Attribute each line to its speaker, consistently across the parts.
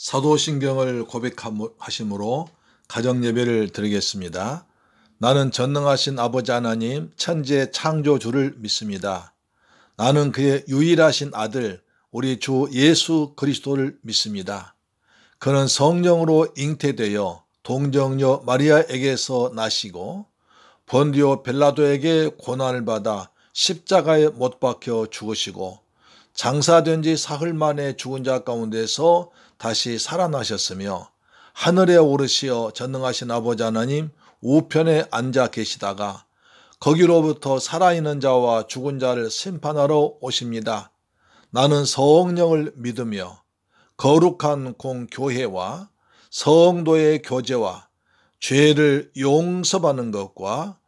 Speaker 1: 사도신경을 고백하심으로 가정예배를 드리겠습니다. 나는 전능하신 아버지 하나님 천지의 창조주를 믿습니다. 나는 그의 유일하신 아들 우리 주 예수 그리스도를 믿습니다. 그는 성령으로 잉태되어 동정녀 마리아에게서 나시고 본디오 빌라도에게 고난을 받아 십자가에 못 박혀 죽으시고 장사된 지 사흘 만에 죽은 자 가운데서 다시 살아나셨으며 하늘에 오르시어 전능하신 아버지 하나님 우편에 앉아 계시다가 거기로부터 살아있는 자와 죽은 자를 심판하러 오십니다. 나는 성령을 믿으며 거룩한 공교회와 성도의 교제와 죄를 용서받는 것과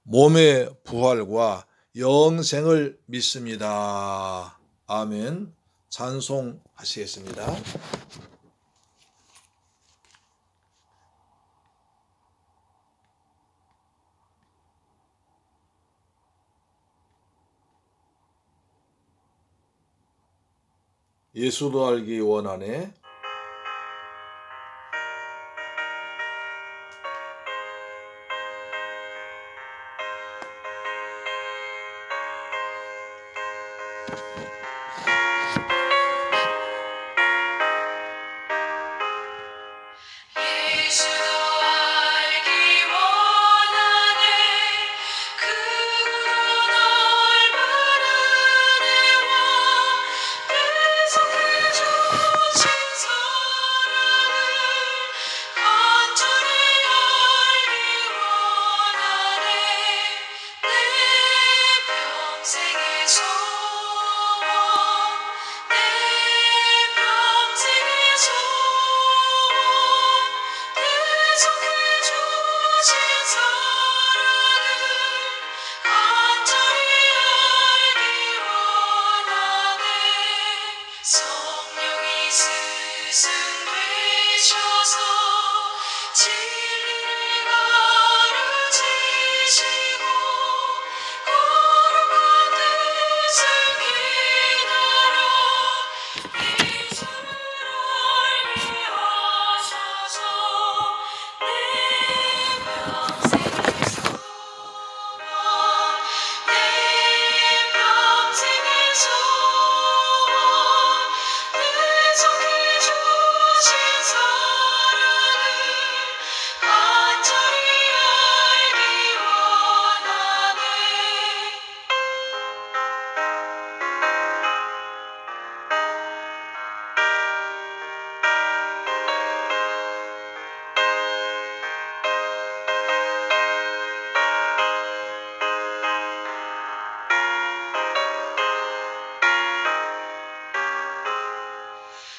Speaker 1: 몸의 부활과 영생을 믿습니다. 아멘. 찬송하시겠습니다. 예수도 알기 원하네.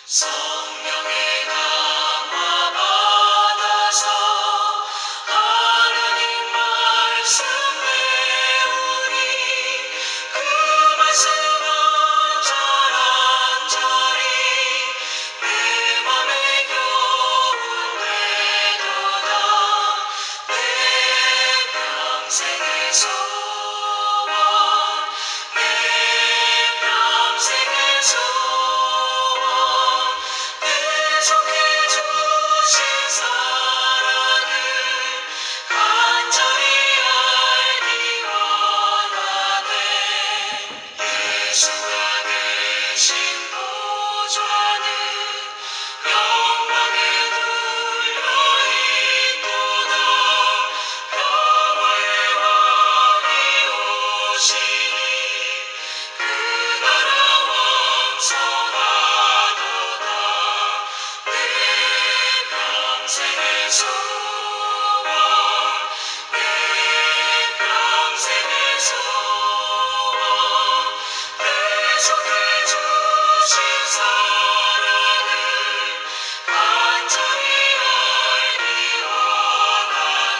Speaker 2: 성령의 감화 받아서 하나님 말씀 배우니 그 말씀은 자란자리 내 맘에 교훈되도다. 내 평생의 소원, 내 평생의 소원, 계속해 주신 사랑을 간절히 알기 원하네. 예수가 계신 보좌는 영광에 둘러있도다. 평화의 왕이 오시니 그 나라 왕성하도다. 내 평생의 소원, 내 평생의 소원, 계속해 주신 사랑을 간절히 알기 원하네.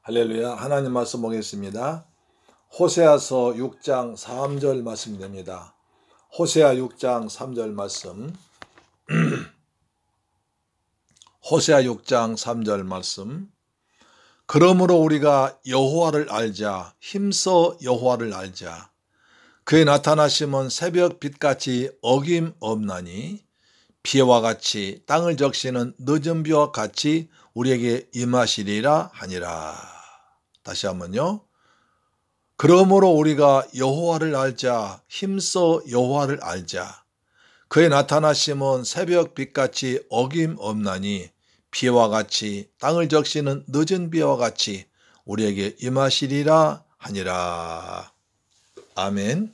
Speaker 1: 할렐루야. 하나님 말씀 보겠습니다. 호세아서 6장 3절 말씀입니다. 호세아 6장 3절 말씀. 호세아 6장 3절 말씀. 그러므로 우리가 여호와를 알자. 힘써 여호와를 알자. 그의 나타나심은 새벽 빛같이 어김없나니 비와 같이 땅을 적시는 늦은 비와 같이 우리에게 임하시리라 하니라. 다시 한번요. 그러므로 우리가 여호와를 알자. 힘써 여호와를 알자. 그의 나타나심은 새벽 빛같이 어김없나니 비와 같이 땅을 적시는 늦은 비와 같이 우리에게 임하시리라 하니라. 아멘.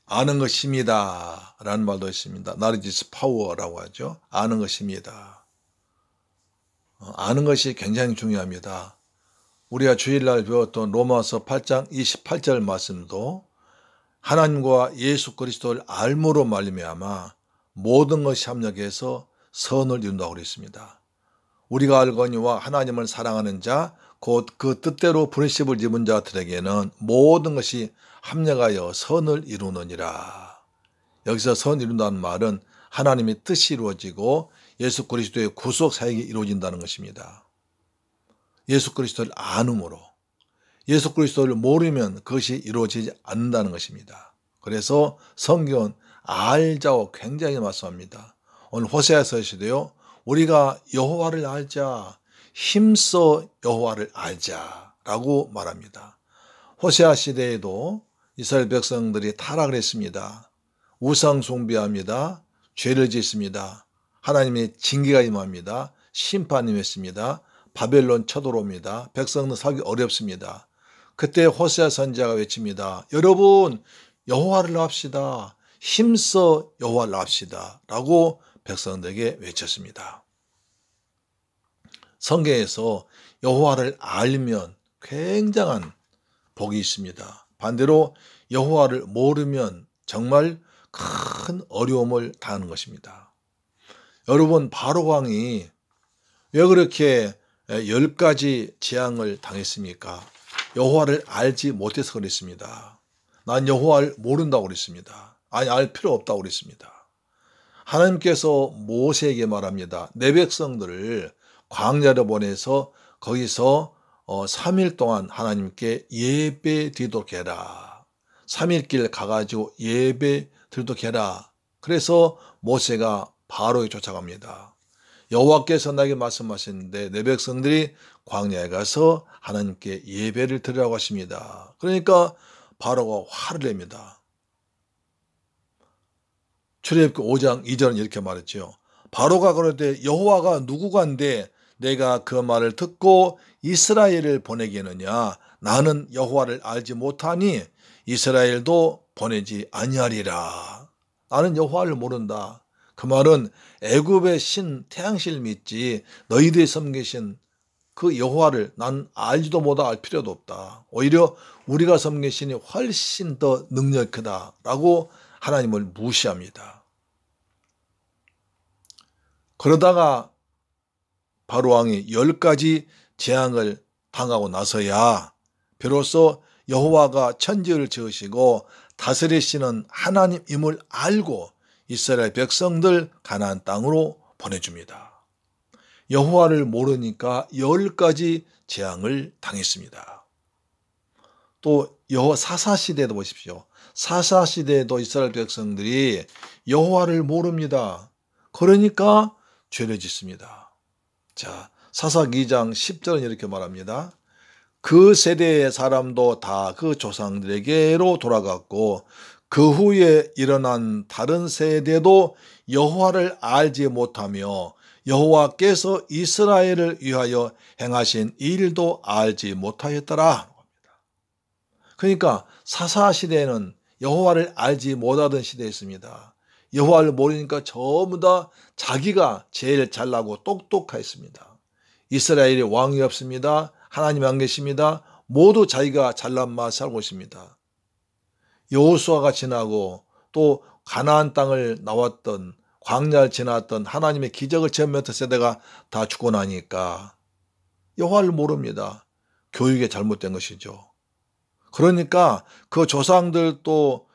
Speaker 1: 아는 것입니다 라는 말도 있습니다. Knowledge is power라고 하죠. 아는 것입니다. 아는 것이 굉장히 중요합니다. 우리가 주일날 배웠던 로마서 8장 28절 말씀도 하나님과 예수 그리스도를 알므로 말미암아 모든 것이 합력해서 선을 이룬다고 그랬습니다. 우리가 알거니와 하나님을 사랑하는 자 곧 그 뜻대로 부르심을 입은 자들에게는 모든 것이 합력하여 선을 이루느니라. 여기서 선 이룬다는 말은 하나님의 뜻이 이루어지고 예수 그리스도의 구속 사역이 이루어진다는 것입니다. 예수 그리스도를 안음으로, 예수 그리스도를 모르면 그것이 이루어지지 않는다는 것입니다. 그래서 성경은 알자고 굉장히 말씀합니다. 오늘 호세아서에서도요, 우리가 여호와를 알자, 힘써 여호와를 알자라고 말합니다. 호세아 시대에도 이스라엘 백성들이 타락을 했습니다. 우상 숭배합니다. 죄를 짓습니다. 하나님의 징계가 임합니다. 심판이 임했습니다. 바벨론 쳐들어옵니다. 백성은 살기 어렵습니다. 그때 호세아 선지자가 외칩니다. 여러분 여호와를 합시다. 힘써 여호와를 합시다 라고 백성들에게 외쳤습니다. 성경에서 여호와를 알면 굉장한 복이 있습니다. 반대로 여호와를 모르면 정말 큰 어려움을 당하는 것입니다. 여러분 바로왕이 왜 그렇게 10가지 재앙을 당했습니까? 여호와를 알지 못해서 그랬습니다. 난 여호와를 모른다고 그랬습니다. 아니 알 필요 없다고 그랬습니다. 하나님께서 모세에게 말합니다. 내 백성들을 광야로 보내서 거기서 3일 동안 하나님께 예배 드리도록 해라. 3일 길 가가지고 예배 드리도록 해라. 그래서 모세가 바로에 쫓아갑니다. 여호와께서 나에게 말씀하셨는데 내 백성들이 광야에 가서 하나님께 예배를 드리라고 하십니다. 그러니까 바로가 화를 냅니다. 출애굽기 5장 2절은 이렇게 말했죠. 바로가 그러되 여호와가 누구간데 내가 그 말을 듣고 이스라엘을 보내겠느냐. 나는 여호와를 알지 못하니 이스라엘도 보내지 아니하리라. 나는 여호와를 모른다. 그 말은 애굽의 신 태양신을 믿지 너희들이 섬기신 그 여호와를 난 알지도 못하 알 필요도 없다. 오히려 우리가 섬긴 신이 훨씬 더 능력이 크다라고 하나님을 무시합니다. 그러다가 바로왕이 10가지 재앙을 당하고 나서야 비로소 여호와가 천지를 지으시고 다스리시는 하나님임을 알고 이스라엘 백성들 가나안 땅으로 보내줍니다. 여호와를 모르니까 10가지 재앙을 당했습니다. 또 사사시대도 보십시오. 사사시대에도 이스라엘 백성들이 여호와를 모릅니다. 그러니까 죄를 짓습니다. 자, 사사기 2장 10절은 이렇게 말합니다. 그 세대의 사람도 다 그 조상들에게로 돌아갔고 그 후에 일어난 다른 세대도 여호와를 알지 못하며 여호와께서 이스라엘을 위하여 행하신 일도 알지 못하였더라. 그러니까 사사시대에는 여호와를 알지 못하던 시대였습니다. 여호와를 모르니까 전부 다 자기가 제일 잘나고 똑똑했습니다. 이스라엘에 왕이 없습니다. 하나님 안 계십니다. 모두 자기가 잘난 맛 살고 있습니다. 여호수아가 지나고 또 가나안 땅을 나왔던 광야를 지났던 하나님의 기적을 체험했던 세대가 다 죽고 나니까 여호와를 모릅니다. 교육이 잘못된 것이죠. 그러니까 그 조상들도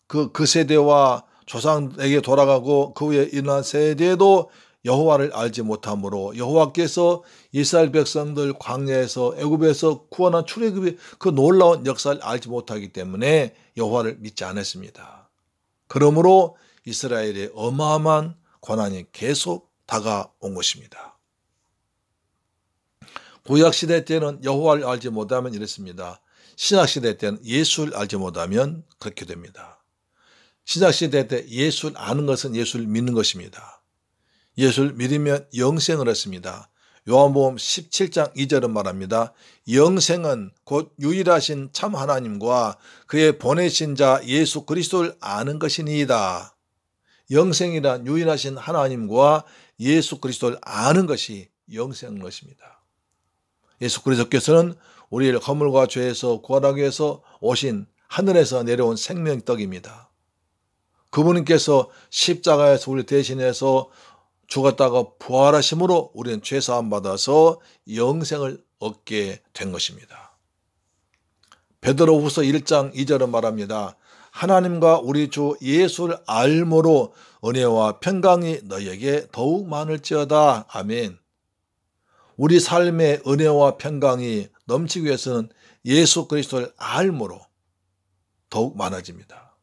Speaker 1: 그 세대와 조상에게 돌아가고 그 후에 일어난 세대도 여호와를 알지 못함으로 여호와께서 이스라엘 백성들 광야에서 애굽에서 구원한 출애굽의 그 놀라운 역사를 알지 못하기 때문에 여호와를 믿지 않았습니다. 그러므로 이스라엘의 어마어마한 고난이 계속 다가온 것입니다. 구약시대 때는 여호와를 알지 못하면 이랬습니다. 신약시대 때는 예수를 알지 못하면 그렇게 됩니다. 신약시대 때 예수를 아는 것은 예수를 믿는 것입니다. 예수를 믿으면 영생을 얻습니다. 요한복음 17장 2절은 말합니다. 영생은 곧 유일하신 참 하나님과 그의 보내신 자 예수 그리스도를 아는 것이니이다. 영생이란 유일하신 하나님과 예수 그리스도를 아는 것이 영생인 것입니다. 예수 그리스도께서는 우리를 허물과 죄에서 구원하기 위해서 오신 하늘에서 내려온 생명떡입니다. 그분께서 십자가에서 우리 대신해서 죽었다가 부활하심으로 우리는 죄사함 받아서 영생을 얻게 된 것입니다. 베드로후서 1장 2절은 말합니다. 하나님과 우리 주 예수를 알므로 은혜와 평강이 너희에게 더욱 많을지어다. 아멘. 우리 삶의 은혜와 평강이 넘치기 위해서는 예수 그리스도를 알므로 더욱 많아집니다.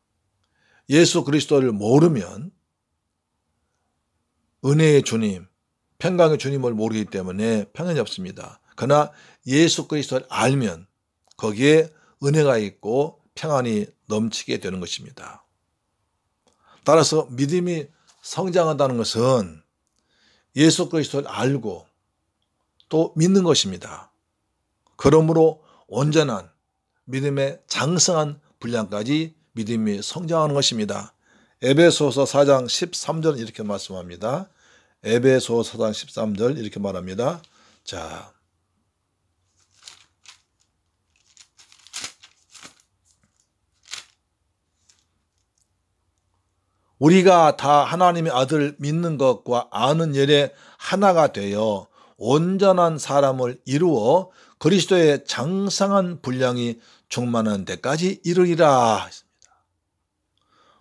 Speaker 1: 예수 그리스도를 모르면 은혜의 주님, 평강의 주님을 모르기 때문에 평안이 없습니다. 그러나 예수 그리스도를 알면 거기에 은혜가 있고 평안이 넘치게 되는 것입니다. 따라서 믿음이 성장한다는 것은 예수 그리스도를 알고 또 믿는 것입니다. 그러므로 온전한 믿음의 장성한 분량까지 믿음이 성장하는 것입니다. 에베소서 4장 13절 이렇게 말씀합니다. 에베소서 4장 13절 이렇게 말합니다. 자, 우리가 다 하나님의 아들을 믿는 것과 아는 일에 하나가 되어 온전한 사람을 이루어 그리스도의 장성한 분량이 충만한 데까지 이르리라.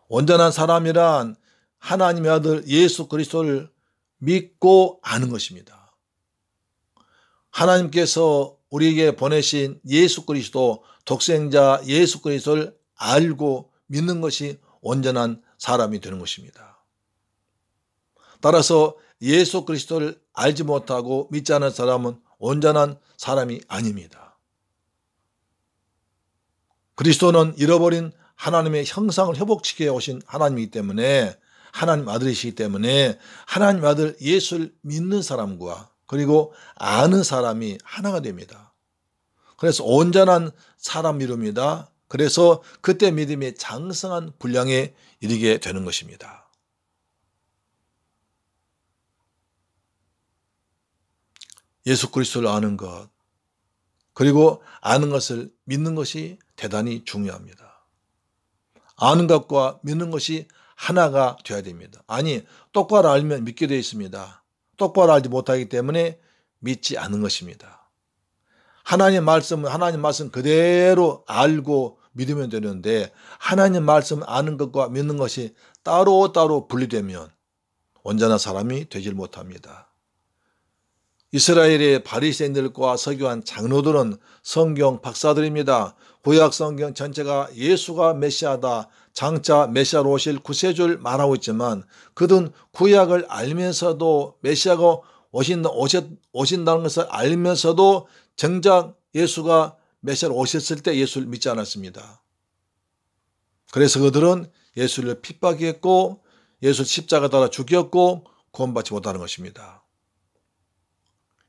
Speaker 1: 온전한 사람이란 하나님의 아들 예수 그리스도를 믿고 아는 것입니다. 하나님께서 우리에게 보내신 예수 그리스도 독생자 예수 그리스도를 알고 믿는 것이 온전한 사람이 되는 것입니다. 따라서 예수 그리스도를 알지 못하고 믿지 않은 사람은 온전한 사람이 아닙니다. 그리스도는 잃어버린 하나님의 형상을 회복시켜 오신 하나님이기 때문에 하나님 아들이시기 때문에 하나님 아들 예수를 믿는 사람과 그리고 아는 사람이 하나가 됩니다. 그래서 온전한 사람 이룹니다. 그래서 그때 믿음이 장성한 분량에 이르게 되는 것입니다. 예수 그리스도를 아는 것 그리고 아는 것을 믿는 것이 대단히 중요합니다. 아는 것과 믿는 것이 하나가 되어야 됩니다. 아니 똑바로 알면 믿게 되어 있습니다. 똑바로 알지 못하기 때문에 믿지 않는 것입니다. 하나님 말씀 그대로 알고 믿으면 되는데 하나님 말씀 아는 것과 믿는 것이 따로따로 분리되면 온전한 사람이 되질 못합니다. 이스라엘의 바리새인들과 서기관 장로들은 성경 박사들입니다. 구약 성경 전체가 예수가 메시아다, 장차 메시아로 오실 구세주를 말하고 있지만 그들은 구약을 알면서도 메시아가 오신다는 것을 알면서도 정작 예수가 메시아로 오셨을 때 예수를 믿지 않았습니다. 그래서 그들은 예수를 핍박했고 예수 십자가 달아 죽였고 구원받지 못하는 것입니다.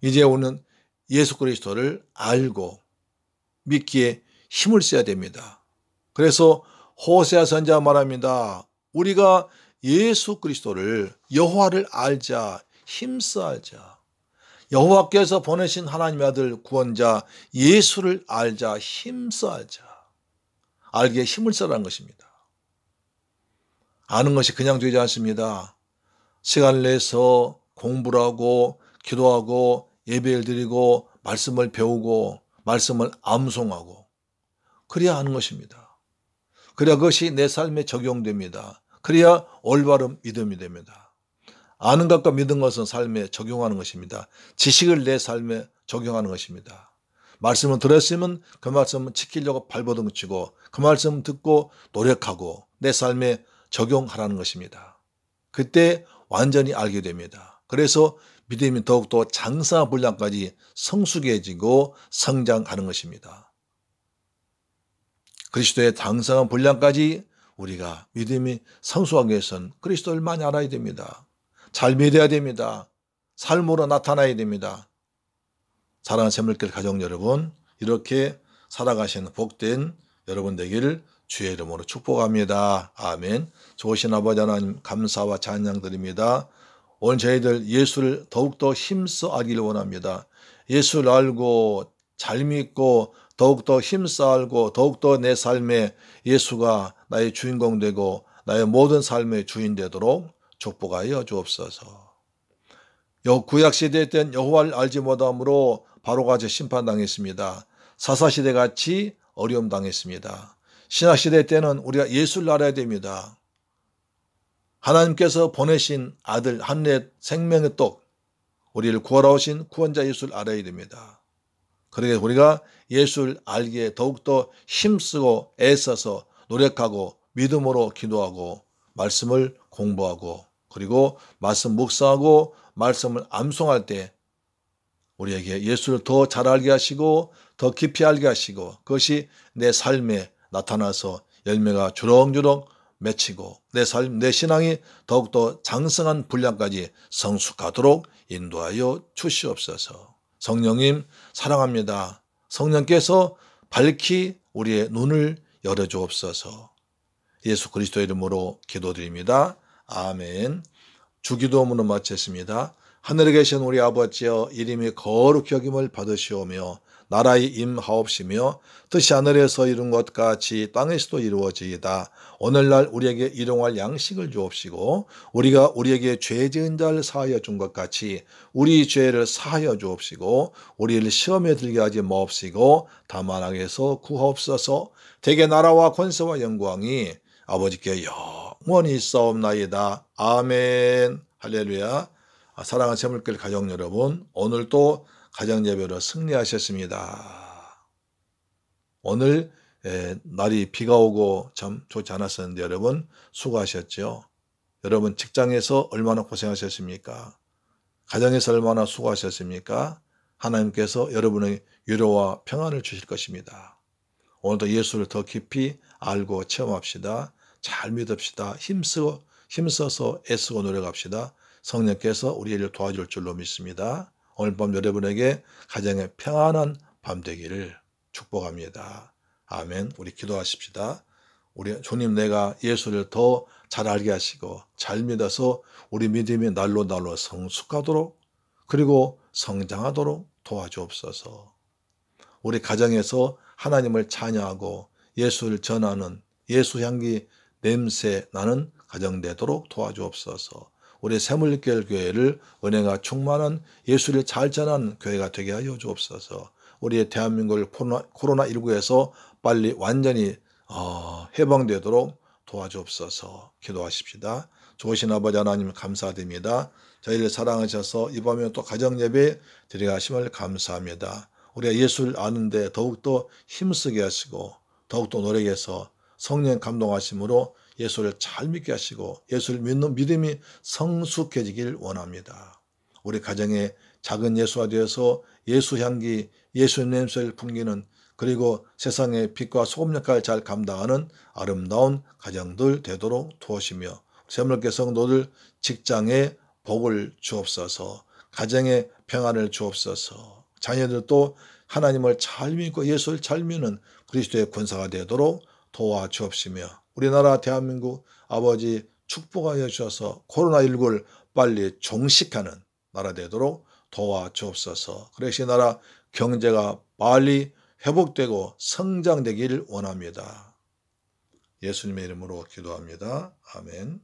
Speaker 1: 이제 우리는 예수 그리스도를 알고 믿기에 힘을 써야 됩니다. 그래서 호세아 선지자가 말합니다. 우리가 예수 그리스도를 여호와를 알자, 힘써 알자. 여호와께서 보내신 하나님의 아들 구원자 예수를 알자, 힘써 알자. 알기에 힘을 써라는 것입니다. 아는 것이 그냥 되지 않습니다. 시간을 내서 공부를 하고 기도하고 예배를 드리고 말씀을 배우고 말씀을 암송하고 그래야 하는 것입니다. 그래야 그것이 내 삶에 적용됩니다. 그래야 올바른 믿음이 됩니다. 아는 것과 믿은 것은 삶에 적용하는 것입니다. 지식을 내 삶에 적용하는 것입니다. 말씀을 들었으면 그 말씀을 지키려고 발버둥 치고 그 말씀을 듣고 노력하고 내 삶에 적용하라는 것입니다. 그때 완전히 알게 됩니다. 그래서 믿음이 더욱더 장성한 분량까지 성숙해지고 성장하는 것입니다. 그리스도의 장성한 분량까지 우리가 믿음이 성숙하기 위해서는 그리스도를 많이 알아야 됩니다. 잘 믿어야 됩니다. 삶으로 나타나야 됩니다. 사랑하는 샘물길 가족 여러분, 이렇게 살아가시는 복된 여러분 되기를 주의 이름으로 축복합니다. 아멘. 좋으신 아버지 하나님 감사와 찬양드립니다. 오늘 저희들 예수를 더욱더 힘써 알기를 원합니다. 예수를 알고 잘 믿고 더욱더 힘써 알고 더욱더 내 삶에 예수가 나의 주인공 되고 나의 모든 삶의 주인 되도록 축복하여 주옵소서. 구약시대 때는 여호와를 알지 못함으로 바로가 심판당했습니다. 사사시대 같이 어려움 당했습니다. 신약시대 때는 우리가 예수를 알아야 됩니다. 하나님께서 보내신 아들 한낱 생명의 떡, 우리를 구하러 오신 구원자 예수를 알아야 됩니다. 그러게 우리가 예수를 알기에 더욱더 힘쓰고 애써서 노력하고 믿음으로 기도하고 말씀을 공부하고 그리고 말씀 묵상하고 말씀을 암송할 때 우리에게 예수를 더 잘 알게 하시고 더 깊이 알게 하시고 그것이 내 삶에 나타나서 열매가 주렁주렁 맺히고 내 삶, 내 신앙이 더욱더 장성한 분량까지 성숙하도록 인도하여 주시옵소서. 성령님 사랑합니다. 성령께서 밝히 우리의 눈을 열어주옵소서. 예수 그리스도의 이름으로 기도드립니다. 아멘. 주기도문을 마쳤습니다. 하늘에 계신 우리 아버지여 이름이 거룩히 여김을 받으시오며 나라의 임하옵시며 뜻이 하늘에서 이룬 것 같이 땅에서도 이루어지이다. 오늘날 우리에게 일용할 양식을 주옵시고 우리가 우리에게 죄 지은 자를 사하여 준 것 같이 우리 죄를 사하여 주옵시고 우리를 시험에 들게 하지 마옵시고 다만 악에서 구하옵소서. 대개 나라와 권세와 영광이 아버지께 영원히 있사옵나이다. 아멘. 할렐루야. 사랑하는 샘물길 가족 여러분, 오늘도 가정예배로 승리하셨습니다. 오늘 날이 비가 오고 참 좋지 않았었는데 여러분 수고하셨죠. 여러분 직장에서 얼마나 고생하셨습니까? 가정에서 얼마나 수고하셨습니까? 하나님께서 여러분의 위로와 평안을 주실 것입니다. 오늘도 예수를 더 깊이 알고 체험합시다. 잘 믿읍시다. 힘써서 애쓰고 노력합시다. 성령께서 우리를 도와줄 줄로 믿습니다. 오늘 밤 여러분에게 가정의 평안한 밤 되기를 축복합니다. 아멘. 우리 기도하십시다. 우리 주님 내가 예수를 더 잘 알게 하시고 잘 믿어서 우리 믿음이 날로 성숙하도록 그리고 성장하도록 도와주옵소서. 우리 가정에서 하나님을 찬양하고 예수를 전하는 예수 향기 냄새 나는 가정 되도록 도와주옵소서. 우리 샘물길 교회를 은혜가 충만한 예수를 잘 전하는 교회가 되게 하여 주옵소서. 우리의 대한민국을 코로나19에서 빨리 완전히 해방되도록 도와주옵소서. 기도하십시다. 좋으신 아버지 하나님 감사드립니다. 저희를 사랑하셔서 이 밤에 또 가정예배 드리게 하심을 감사합니다. 우리가 예수를 아는데 더욱더 힘쓰게 하시고 더욱더 노력해서 성령 감동하심으로 예수를 잘 믿게 하시고 예수를 믿는 믿음이 성숙해지길 원합니다. 우리 가정에 작은 예수가 되어서 예수 향기, 예수 냄새를 풍기는 그리고 세상의 빛과 소금 역할을 잘 감당하는 아름다운 가정들 되도록 도우시며 샘물교 성도들 직장에 복을 주옵소서. 가정에 평안을 주옵소서. 자녀들도 하나님을 잘 믿고 예수를 잘 믿는 그리스도의 군사가 되도록 도와주옵시며 우리나라 대한민국 아버지 축복하여 주셔서 코로나19를 빨리 종식하는 나라 되도록 도와주옵소서. 그래서 이 나라 경제가 빨리 회복되고 성장되기를 원합니다. 예수님의 이름으로 기도합니다. 아멘.